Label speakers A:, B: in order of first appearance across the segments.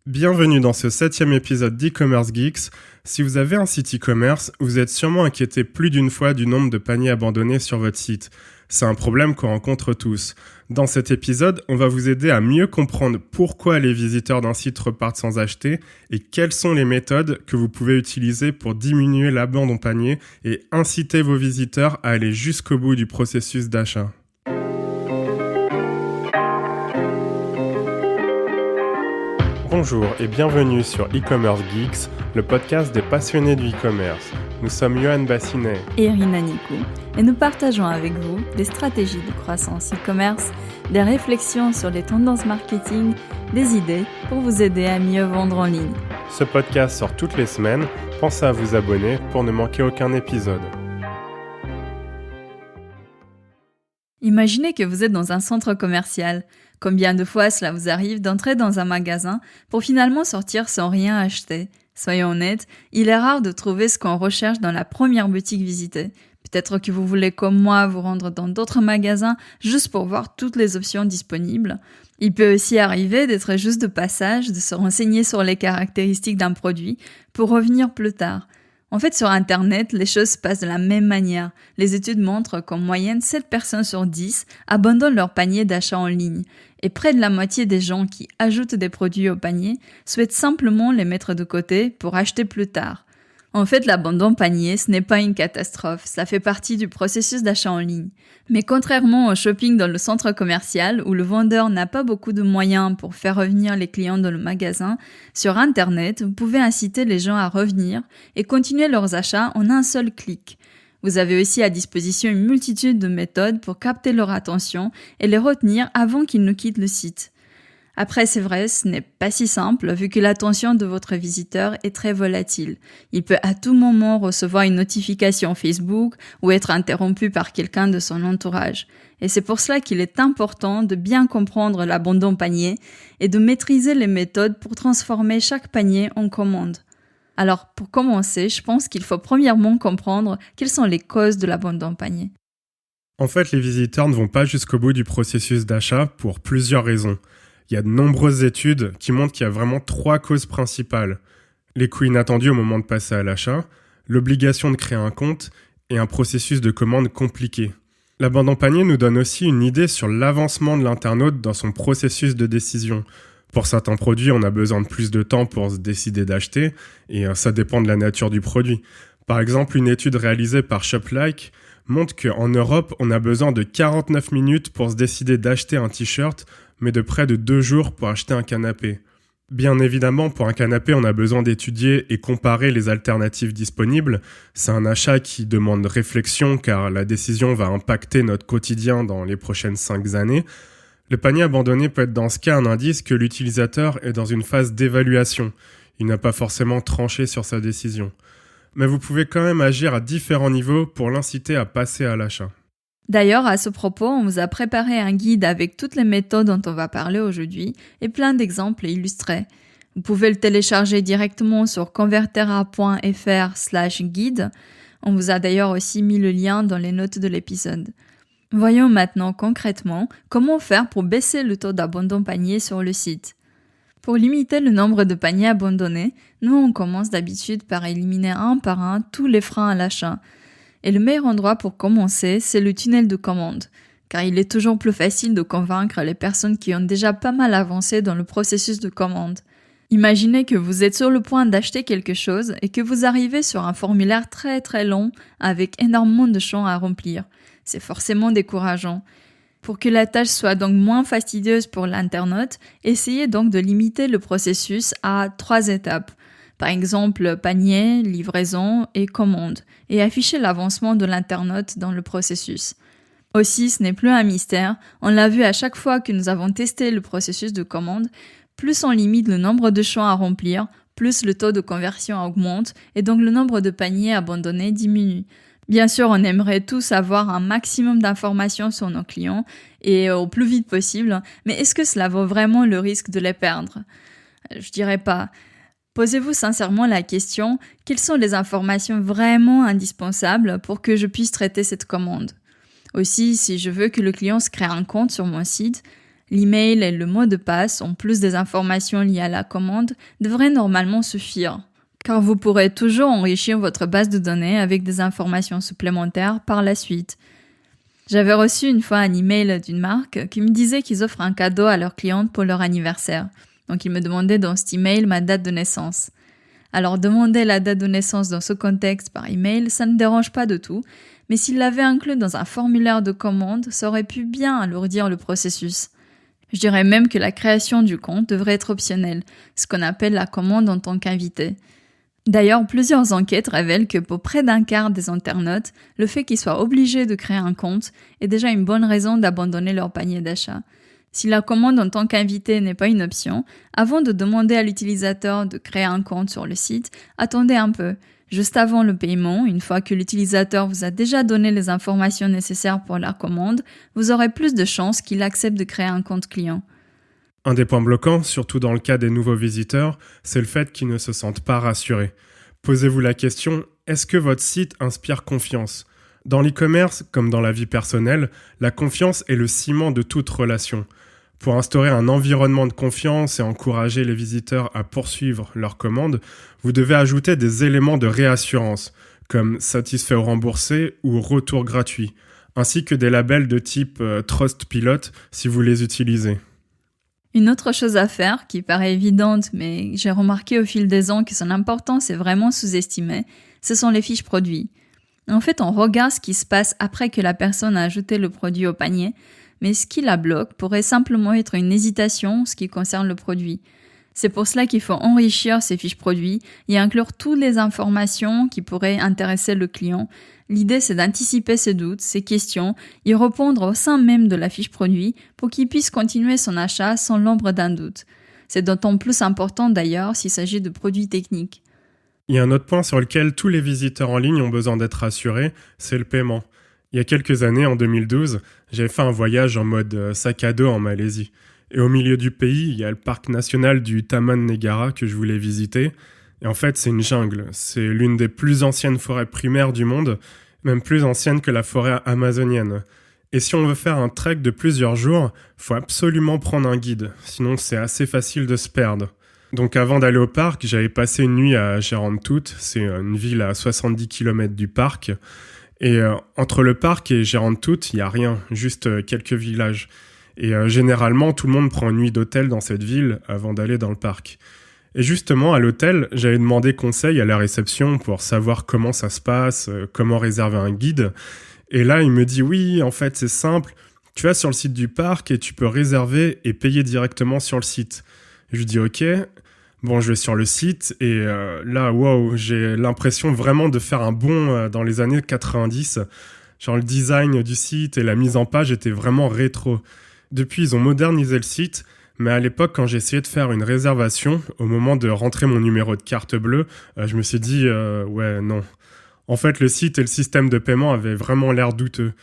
A: Bienvenue dans ce 7e épisode d'e-commerce Geeks. Si vous avez un site e-commerce, vous êtes sûrement inquiété plus d'une fois du nombre de paniers abandonnés sur votre site. C'est un problème qu'on rencontre tous. Dans cet épisode, on va vous aider à mieux comprendre pourquoi les visiteurs d'un site repartent sans acheter et quelles sont les méthodes que vous pouvez utiliser pour diminuer l'abandon panier et inciter vos visiteurs à aller jusqu'au bout du processus d'achat. Bonjour et bienvenue sur e-commerce Geeks, le podcast des passionnés du e-commerce. Nous sommes Yohan Bassinet
B: et Irina Nikou et nous partageons avec vous des stratégies de croissance e-commerce, des réflexions sur les tendances marketing, des idées pour vous aider à mieux vendre en ligne.
A: Ce podcast sort toutes les semaines, pensez à vous abonner pour ne manquer aucun épisode.
B: Imaginez que vous êtes dans un centre commercial. Combien de fois cela vous arrive d'entrer dans un magasin pour finalement sortir sans rien acheter ? Soyons honnêtes, il est rare de trouver ce qu'on recherche dans la première boutique visitée. Peut-être que vous voulez comme moi vous rendre dans d'autres magasins juste pour voir toutes les options disponibles. Il peut aussi arriver d'être juste de passage, de se renseigner sur les caractéristiques d'un produit pour revenir plus tard. En fait, sur Internet, les choses se passent de la même manière. Les études montrent qu'en moyenne, 7 personnes sur 10 abandonnent leur panier d'achat en ligne. Et près de la moitié des gens qui ajoutent des produits au panier souhaitent simplement les mettre de côté pour acheter plus tard. En fait, l'abandon panier, ce n'est pas une catastrophe, ça fait partie du processus d'achat en ligne. Mais contrairement au shopping dans le centre commercial, où le vendeur n'a pas beaucoup de moyens pour faire revenir les clients dans le magasin, sur Internet, vous pouvez inciter les gens à revenir et continuer leurs achats en un seul clic. Vous avez aussi à disposition une multitude de méthodes pour capter leur attention et les retenir avant qu'ils ne quittent le site. Après, c'est vrai, ce n'est pas si simple vu que l'attention de votre visiteur est très volatile. Il peut à tout moment recevoir une notification Facebook ou être interrompu par quelqu'un de son entourage. Et c'est pour cela qu'il est important de bien comprendre l'abandon panier et de maîtriser les méthodes pour transformer chaque panier en commande. Alors, pour commencer, je pense qu'il faut premièrement comprendre quelles sont les causes de l'abandon panier.
A: En fait, les visiteurs ne vont pas jusqu'au bout du processus d'achat pour plusieurs raisons. Il y a de nombreuses études qui montrent qu'il y a vraiment 3 causes principales. Les coûts inattendus au moment de passer à l'achat, l'obligation de créer un compte et un processus de commande compliqué. L'abandon panier nous donne aussi une idée sur l'avancement de l'internaute dans son processus de décision. Pour certains produits, on a besoin de plus de temps pour se décider d'acheter et ça dépend de la nature du produit. Par exemple, une étude réalisée par Shoplike montre qu'en Europe, on a besoin de 49 minutes pour se décider d'acheter un t-shirt, mais de près de 2 jours pour acheter un canapé. Bien évidemment, pour un canapé, on a besoin d'étudier et comparer les alternatives disponibles. C'est un achat qui demande réflexion car la décision va impacter notre quotidien dans les prochaines 5 années. Le panier abandonné peut être dans ce cas un indice que l'utilisateur est dans une phase d'évaluation. Il n'a pas forcément tranché sur sa décision. Mais vous pouvez quand même agir à différents niveaux pour l'inciter à passer à l'achat.
B: D'ailleurs, à ce propos, on vous a préparé un guide avec toutes les méthodes dont on va parler aujourd'hui et plein d'exemples illustrés. Vous pouvez le télécharger directement sur convertera.fr/guide. On vous a d'ailleurs aussi mis le lien dans les notes de l'épisode. Voyons maintenant concrètement comment faire pour baisser le taux d'abandon panier sur le site. Pour limiter le nombre de paniers abandonnés, nous on commence d'habitude par éliminer un par un tous les freins à l'achat. Et le meilleur endroit pour commencer, c'est le tunnel de commande, car il est toujours plus facile de convaincre les personnes qui ont déjà pas mal avancé dans le processus de commande. Imaginez que vous êtes sur le point d'acheter quelque chose et que vous arrivez sur un formulaire très très long avec énormément de champs à remplir. C'est forcément décourageant. Pour que la tâche soit donc moins fastidieuse pour l'internaute, essayez donc de limiter le processus à 3 étapes. Par exemple, panier, livraison et commande, et affichez l'avancement de l'internaute dans le processus. Aussi, ce n'est plus un mystère, on l'a vu à chaque fois que nous avons testé le processus de commande, plus on limite le nombre de champs à remplir, plus le taux de conversion augmente et donc le nombre de paniers abandonnés diminue. Bien sûr, on aimerait tous avoir un maximum d'informations sur nos clients et au plus vite possible, mais est-ce que cela vaut vraiment le risque de les perdre ? Je dirais pas. Posez-vous sincèrement la question, quelles sont les informations vraiment indispensables pour que je puisse traiter cette commande ? Aussi, si je veux que le client se crée un compte sur mon site, L'email et le mot de passe, en plus des informations liées à la commande, devraient normalement suffire, car vous pourrez toujours enrichir votre base de données avec des informations supplémentaires par la suite. J'avais reçu une fois un email d'une marque qui me disait qu'ils offrent un cadeau à leurs clientes pour leur anniversaire. Donc ils me demandaient dans cet email ma date de naissance. Alors demander la date de naissance dans ce contexte par email, ça ne dérange pas de tout, mais s'ils l'avaient inclus dans un formulaire de commande, ça aurait pu bien alourdir le processus. Je dirais même que la création du compte devrait être optionnelle, ce qu'on appelle la commande en tant qu'invité. D'ailleurs, plusieurs enquêtes révèlent que pour près d'un quart des internautes, le fait qu'ils soient obligés de créer un compte est déjà une bonne raison d'abandonner leur panier d'achat. Si la commande en tant qu'invité n'est pas une option, avant de demander à l'utilisateur de créer un compte sur le site, attendez un peu. Juste avant le paiement, une fois que l'utilisateur vous a déjà donné les informations nécessaires pour la commande, vous aurez plus de chances qu'il accepte de créer un compte client.
A: Un des points bloquants, surtout dans le cas des nouveaux visiteurs, c'est le fait qu'ils ne se sentent pas rassurés. Posez-vous la question, est-ce que votre site inspire confiance ? Dans l'e-commerce, comme dans la vie personnelle, la confiance est le ciment de toute relation. Pour instaurer un environnement de confiance et encourager les visiteurs à poursuivre leurs commandes, vous devez ajouter des éléments de réassurance, comme satisfait ou remboursé ou retour gratuit, ainsi que des labels de type Trustpilot si vous les utilisez.
B: Une autre chose à faire, qui paraît évidente, mais j'ai remarqué au fil des ans que son importance est vraiment sous-estimée, ce sont les fiches produits. En fait, on regarde ce qui se passe après que la personne a ajouté le produit au panier, mais ce qui la bloque pourrait simplement être une hésitation en ce qui concerne le produit. C'est pour cela qu'il faut enrichir ces fiches produits et inclure toutes les informations qui pourraient intéresser le client. L'idée, c'est d'anticiper ses doutes, ses questions, y répondre au sein même de la fiche produit pour qu'il puisse continuer son achat sans l'ombre d'un doute. C'est d'autant plus important d'ailleurs s'il s'agit de produits techniques.
A: Il y a un autre point sur lequel tous les visiteurs en ligne ont besoin d'être rassurés, c'est le paiement. Il y a quelques années, en 2012, j'avais fait un voyage en mode sac à dos en Malaisie. Et au milieu du pays, il y a le parc national du Taman Negara que je voulais visiter. Et en fait, c'est une jungle. C'est l'une des plus anciennes forêts primaires du monde, même plus ancienne que la forêt amazonienne. Et si on veut faire un trek de plusieurs jours, faut absolument prendre un guide, sinon c'est assez facile de se perdre. Donc avant d'aller au parc, j'avais passé une nuit à Gerantut, c'est une ville à 70 km du parc. Et entre le parc et Gerantut, il n'y a rien, juste quelques villages. Et généralement, tout le monde prend une nuit d'hôtel dans cette ville avant d'aller dans le parc. Et justement, à l'hôtel, j'avais demandé conseil à la réception pour savoir comment ça se passe, comment réserver un guide. Et là, il me dit « Oui, en fait, c'est simple. Tu vas sur le site du parc et tu peux réserver et payer directement sur le site. » Je lui dis « Ok. » Bon, je vais sur le site et là, waouh, j'ai l'impression vraiment de faire un bond dans les années 90. Genre le design du site et la mise en page étaient vraiment rétro. Depuis, ils ont modernisé le site, mais à l'époque, quand j'ai essayé de faire une réservation, au moment de rentrer mon numéro de carte bleue, je me suis dit ouais, non. En fait, le site et le système de paiement avaient vraiment l'air douteux.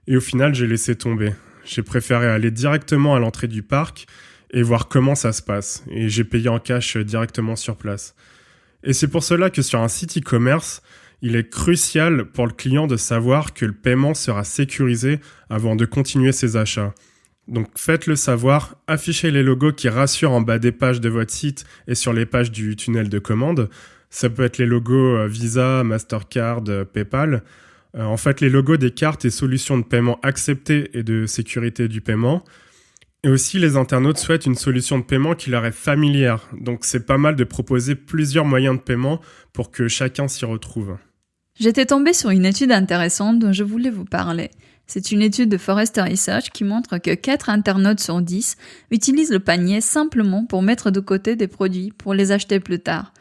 A: Et au final, j'ai laissé tomber. J'ai préféré aller directement à l'entrée du parc et voir comment ça se passe. Et j'ai payé en cash directement sur place. Et c'est pour cela que sur un site e-commerce, il est crucial pour le client de savoir que le paiement sera sécurisé avant de continuer ses achats. Donc faites-le savoir, affichez les logos qui rassurent en bas des pages de votre site et sur les pages du tunnel de commande. Ça peut être les logos Visa, Mastercard, PayPal. En fait, les logos des cartes et solutions de paiement acceptées et de sécurité du paiement. Et aussi, les internautes souhaitent une solution de paiement qui leur est familière. Donc, c'est pas mal de proposer plusieurs moyens de paiement pour que chacun s'y retrouve.
B: J'étais tombée sur une étude intéressante dont je voulais vous parler. C'est une étude de Forrester Research qui montre que 4 internautes sur 10 utilisent le panier simplement pour mettre de côté des produits pour les acheter plus tard.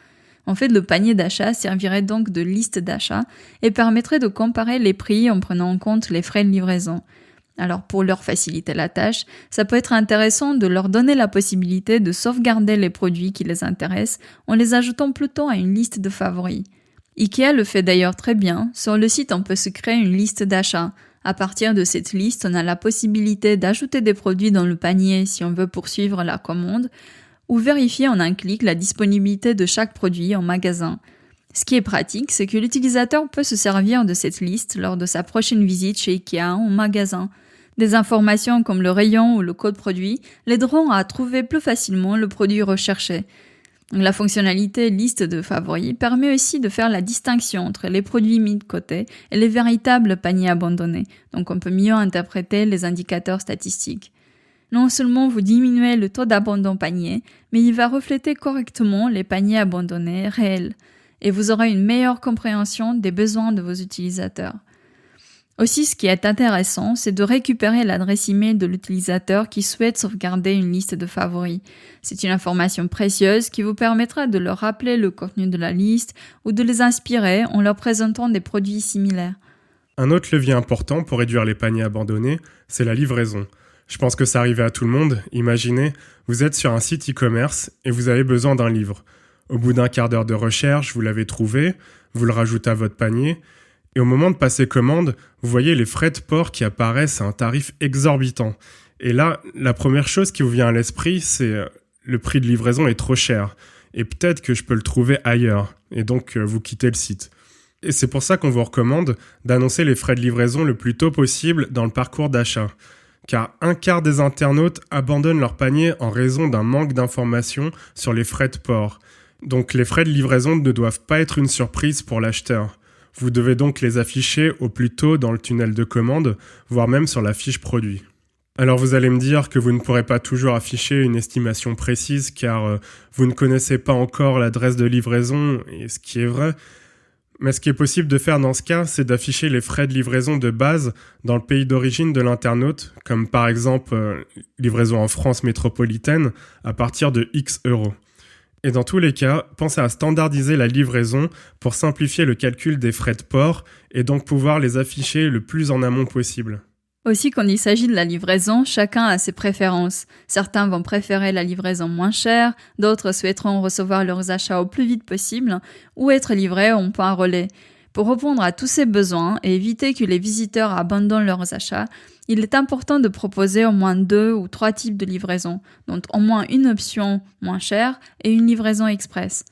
B: En fait, le panier d'achat servirait donc de liste d'achat et permettrait de comparer les prix en prenant en compte les frais de livraison. Alors pour leur faciliter la tâche, ça peut être intéressant de leur donner la possibilité de sauvegarder les produits qui les intéressent en les ajoutant plutôt à une liste de favoris. IKEA le fait d'ailleurs très bien. Sur le site, on peut se créer une liste d'achat. À partir de cette liste, on a la possibilité d'ajouter des produits dans le panier si on veut poursuivre la commande ou vérifier en un clic la disponibilité de chaque produit en magasin. Ce qui est pratique, c'est que l'utilisateur peut se servir de cette liste lors de sa prochaine visite chez IKEA en magasin. Des informations comme le rayon ou le code produit l'aideront à trouver plus facilement le produit recherché. La fonctionnalité liste de favoris permet aussi de faire la distinction entre les produits mis de côté et les véritables paniers abandonnés, donc on peut mieux interpréter les indicateurs statistiques. Non seulement vous diminuez le taux d'abandon panier, mais il va refléter correctement les paniers abandonnés réels, et vous aurez une meilleure compréhension des besoins de vos utilisateurs. Aussi, ce qui est intéressant, c'est de récupérer l'adresse email de l'utilisateur qui souhaite sauvegarder une liste de favoris. C'est une information précieuse qui vous permettra de leur rappeler le contenu de la liste ou de les inspirer en leur présentant des produits similaires.
A: Un autre levier important pour réduire les paniers abandonnés, c'est la livraison. Je pense que ça arrive à tout le monde. Imaginez, vous êtes sur un site e-commerce et vous avez besoin d'un livre. Au bout d'un quart d'heure de recherche, vous l'avez trouvé, vous le rajoutez à votre panier, et au moment de passer commande, vous voyez les frais de port qui apparaissent à un tarif exorbitant. Et là, la première chose qui vous vient à l'esprit, c'est le prix de livraison est trop cher, et peut-être que je peux le trouver ailleurs, et donc vous quittez le site. Et c'est pour ça qu'on vous recommande d'annoncer les frais de livraison le plus tôt possible dans le parcours d'achat. Car un quart des internautes abandonnent leur panier en raison d'un manque d'informations sur les frais de port. Donc les frais de livraison ne doivent pas être une surprise pour l'acheteur. Vous devez donc les afficher au plus tôt dans le tunnel de commande, voire même sur la fiche produit. Alors vous allez me dire que vous ne pourrez pas toujours afficher une estimation précise car vous ne connaissez pas encore l'adresse de livraison, et ce qui est vrai. Mais ce qui est possible de faire dans ce cas, c'est d'afficher les frais de livraison de base dans le pays d'origine de l'internaute, comme par exemple livraison en France métropolitaine à partir de X euros. Et dans tous les cas, pensez à standardiser la livraison pour simplifier le calcul des frais de port et donc pouvoir les afficher le plus en amont possible.
B: Aussi, quand il s'agit de la livraison, chacun a ses préférences. Certains vont préférer la livraison moins chère, d'autres souhaiteront recevoir leurs achats au plus vite possible ou être livrés en point relais. Pour répondre à tous ces besoins et éviter que les visiteurs abandonnent leurs achats, il est important de proposer au moins 2 ou 3 types de livraison, donc au moins une option moins chère et une livraison express.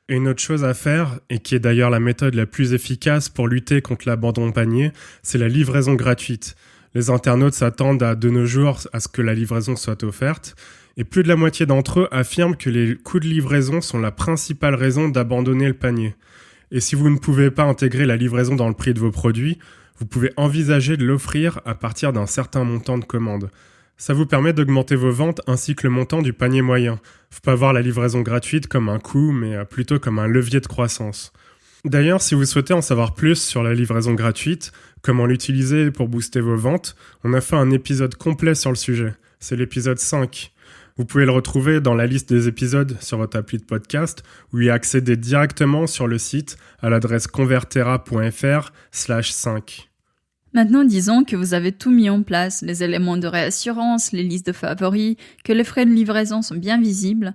A: Et une autre chose à faire, et qui est d'ailleurs la méthode la plus efficace pour lutter contre l'abandon de panier, c'est la livraison gratuite. Les internautes s'attendent de nos jours à ce que la livraison soit offerte, et plus de la moitié d'entre eux affirment que les coûts de livraison sont la principale raison d'abandonner le panier. Et si vous ne pouvez pas intégrer la livraison dans le prix de vos produits, vous pouvez envisager de l'offrir à partir d'un certain montant de commande. Ça vous permet d'augmenter vos ventes ainsi que le montant du panier moyen. Faut pas voir la livraison gratuite comme un coût, mais plutôt comme un levier de croissance. D'ailleurs, si vous souhaitez en savoir plus sur la livraison gratuite, comment l'utiliser pour booster vos ventes, on a fait un épisode complet sur le sujet. C'est l'épisode 5. Vous pouvez le retrouver dans la liste des épisodes sur votre appli de podcast ou y accéder directement sur le site à l'adresse convertera.fr/5.
B: Maintenant, disons que vous avez tout mis en place, les éléments de réassurance, les listes de favoris, que les frais de livraison sont bien visibles,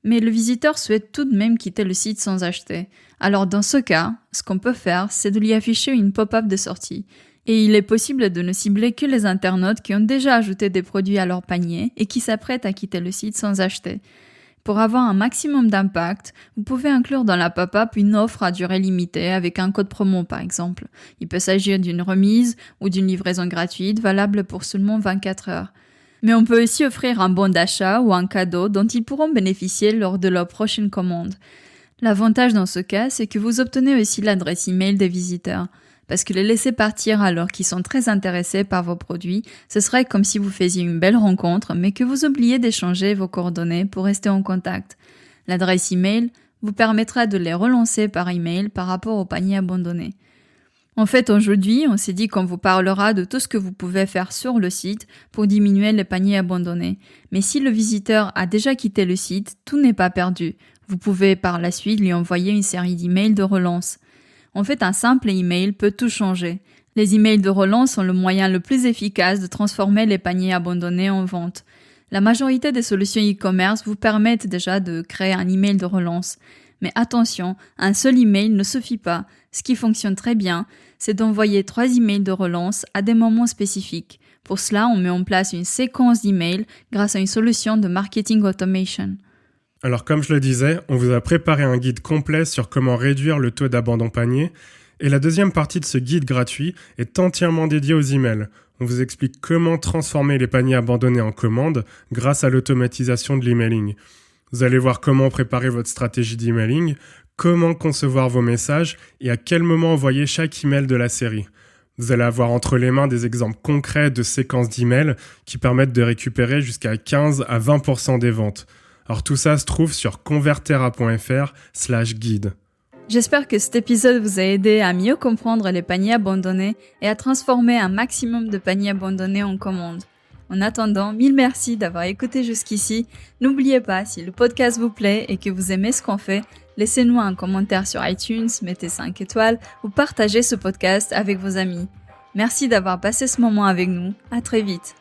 B: mais le visiteur souhaite tout de même quitter le site sans acheter. Alors dans ce cas, ce qu'on peut faire, c'est de lui afficher une pop-up de sortie. Et il est possible de ne cibler que les internautes qui ont déjà ajouté des produits à leur panier et qui s'apprêtent à quitter le site sans acheter. Pour avoir un maximum d'impact, vous pouvez inclure dans la pop-up une offre à durée limitée avec un code promo par exemple. Il peut s'agir d'une remise ou d'une livraison gratuite valable pour seulement 24 heures. Mais on peut aussi offrir un bon d'achat ou un cadeau dont ils pourront bénéficier lors de leur prochaine commande. L'avantage dans ce cas, c'est que vous obtenez aussi l'adresse email des visiteurs. Parce que les laisser partir alors qu'ils sont très intéressés par vos produits, ce serait comme si vous faisiez une belle rencontre, mais que vous oubliez d'échanger vos coordonnées pour rester en contact. L'adresse email vous permettra de les relancer par email par rapport au panier abandonné. En fait, aujourd'hui, on s'est dit qu'on vous parlera de tout ce que vous pouvez faire sur le site pour diminuer les paniers abandonnés. Mais si le visiteur a déjà quitté le site, tout n'est pas perdu. Vous pouvez par la suite lui envoyer une série d'emails de relance. En fait, un simple email peut tout changer. Les emails de relance sont le moyen le plus efficace de transformer les paniers abandonnés en vente. La majorité des solutions e-commerce vous permettent déjà de créer un email de relance. Mais attention, un seul email ne suffit pas. Ce qui fonctionne très bien, c'est d'envoyer 3 emails de relance à des moments spécifiques. Pour cela, on met en place une séquence d'emails grâce à une solution de marketing automation.
A: Alors comme je le disais, on vous a préparé un guide complet sur comment réduire le taux d'abandon panier, et la deuxième partie de ce guide gratuit est entièrement dédiée aux emails. On vous explique comment transformer les paniers abandonnés en commandes grâce à l'automatisation de l'emailing. Vous allez voir comment préparer votre stratégie d'emailing, comment concevoir vos messages et à quel moment envoyer chaque email de la série. Vous allez avoir entre les mains des exemples concrets de séquences d'emails qui permettent de récupérer jusqu'à 15 à 20% des ventes. Alors tout ça se trouve sur convertera.fr/guide.
B: J'espère que cet épisode vous a aidé à mieux comprendre les paniers abandonnés et à transformer un maximum de paniers abandonnés en commandes. En attendant, mille merci d'avoir écouté jusqu'ici. N'oubliez pas, si le podcast vous plaît et que vous aimez ce qu'on fait, laissez-nous un commentaire sur iTunes, mettez 5 étoiles ou partagez ce podcast avec vos amis. Merci d'avoir passé ce moment avec nous. À très vite.